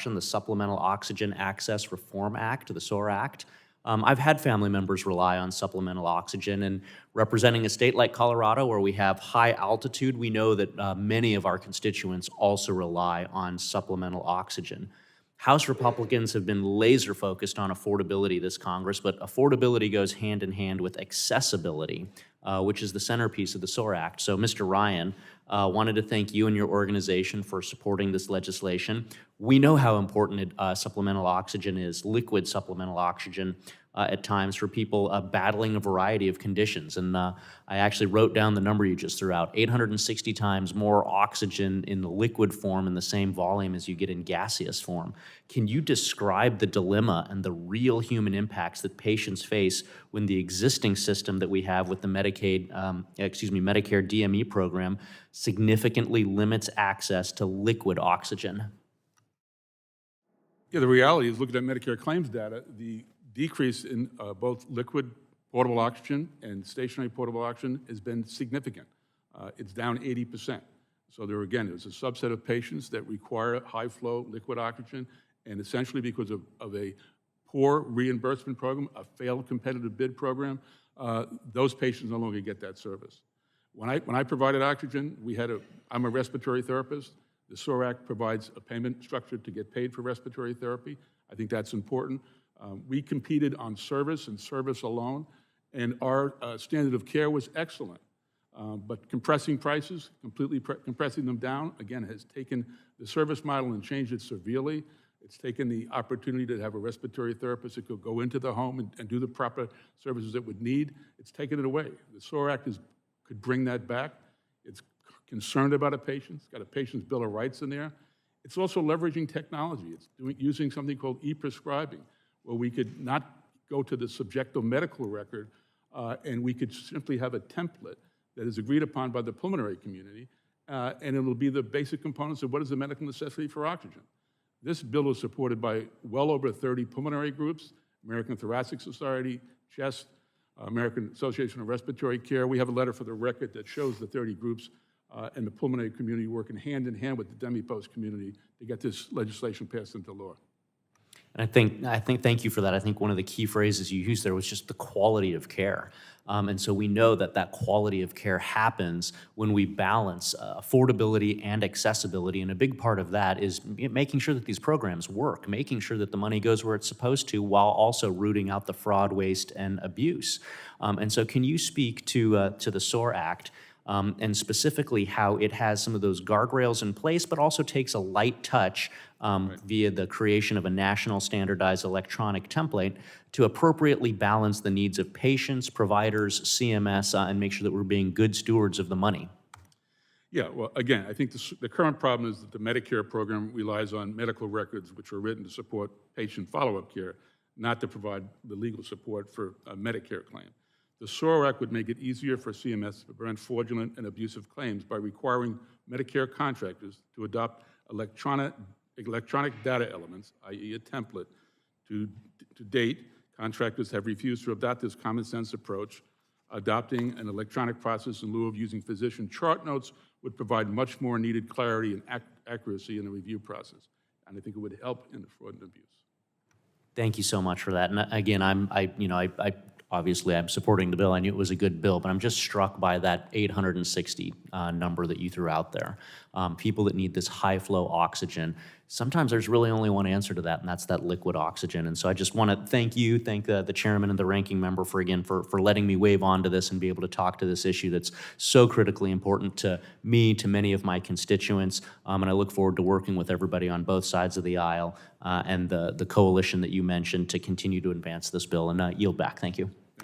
discussion, the Supplemental Oxygen Access Reform Act, the SOAR Act. I've had family members rely on supplemental oxygen, and representing a state like Colorado where we have high altitude, we know that many of our constituents also rely on supplemental oxygen. House Republicans have been laser focused on affordability this Congress, but affordability goes hand in hand with accessibility, which is the centerpiece of the SOAR Act. So, Mr. Ryan, wanted to thank you and your organization for supporting this legislation. We know how important supplemental oxygen is, liquid supplemental oxygen, at times for people battling a variety of conditions. And I actually wrote down the number you just threw out, 860 times more oxygen in the liquid form in the same volume as you get in gaseous form. Can you describe the dilemma and the real human impacts that patients face when the existing system that we have with the Medicare DME program significantly limits access to liquid oxygen? Yeah, the reality is, looking at Medicare claims data, the decrease in both liquid portable oxygen and stationary portable oxygen has been significant. It's down 80%. So there's a subset of patients that require high-flow liquid oxygen, and essentially because of a poor reimbursement program, a failed competitive bid program, those patients no longer get that service. When I provided oxygen, I'm a respiratory therapist. The SOAR Act provides a payment structure to get paid for respiratory therapy. I think that's important. We competed on service and service alone, and our standard of care was excellent. But compressing prices, compressing them down, again, has taken the service model and changed it severely. It's taken the opportunity to have a respiratory therapist that could go into the home and do the proper services it would need. It's taken it away. The SOAR Act could bring that back. It's concerned about a patient. It's got a patient's Bill of Rights in there. It's also leveraging technology. It's using something called e-prescribing, where we could not go to the subjective medical record, and we could simply have a template that is agreed upon by the pulmonary community, and it will be the basic components of what is the medical necessity for oxygen. This bill is supported by well over 30 pulmonary groups, American Thoracic Society, CHEST, American Association of Respiratory Care. We have a letter for the record that shows the 30 groups and the pulmonary community working hand in hand with the DME-post community to get this legislation passed into law. And I think, thank you for that. I think one of the key phrases you used there was just the quality of care. And so we know that quality of care happens when we balance affordability and accessibility. And a big part of that is making sure that these programs work, making sure that the money goes where it's supposed to, while also rooting out the fraud, waste, and abuse. And so can you speak to the SOAR Act, and specifically how it has some of those guardrails in place, but also takes a light touch via the creation of a national standardized electronic template to appropriately balance the needs of patients, providers, CMS, and make sure that we're being good stewards of the money? Yeah, well, again, I think the current problem is that the Medicare program relies on medical records which are written to support patient follow-up care, not to provide the legal support for a Medicare claim. The SOAR Act would make it easier for CMS to prevent fraudulent and abusive claims by requiring Medicare contractors to adopt electronic data elements, i.e. a template. To date, contractors have refused to adopt this common sense approach. Adopting an electronic process in lieu of using physician chart notes would provide much more needed clarity and accuracy in the review process. And I think it would help in the fraud and abuse. Thank you so much for that. And again, obviously, I'm supporting the bill. I knew it was a good bill, but I'm just struck by that 860 number that you threw out there. People that need this high-flow oxygen. Sometimes there's really only one answer to that, and that's that liquid oxygen. And so I just want to thank the chairman and the ranking member for letting me wave onto this and be able to talk to this issue that's so critically important to me, to many of my constituents. And I look forward to working with everybody on both sides of the aisle and the coalition that you mentioned to continue to advance this bill. And yield back. Thank you.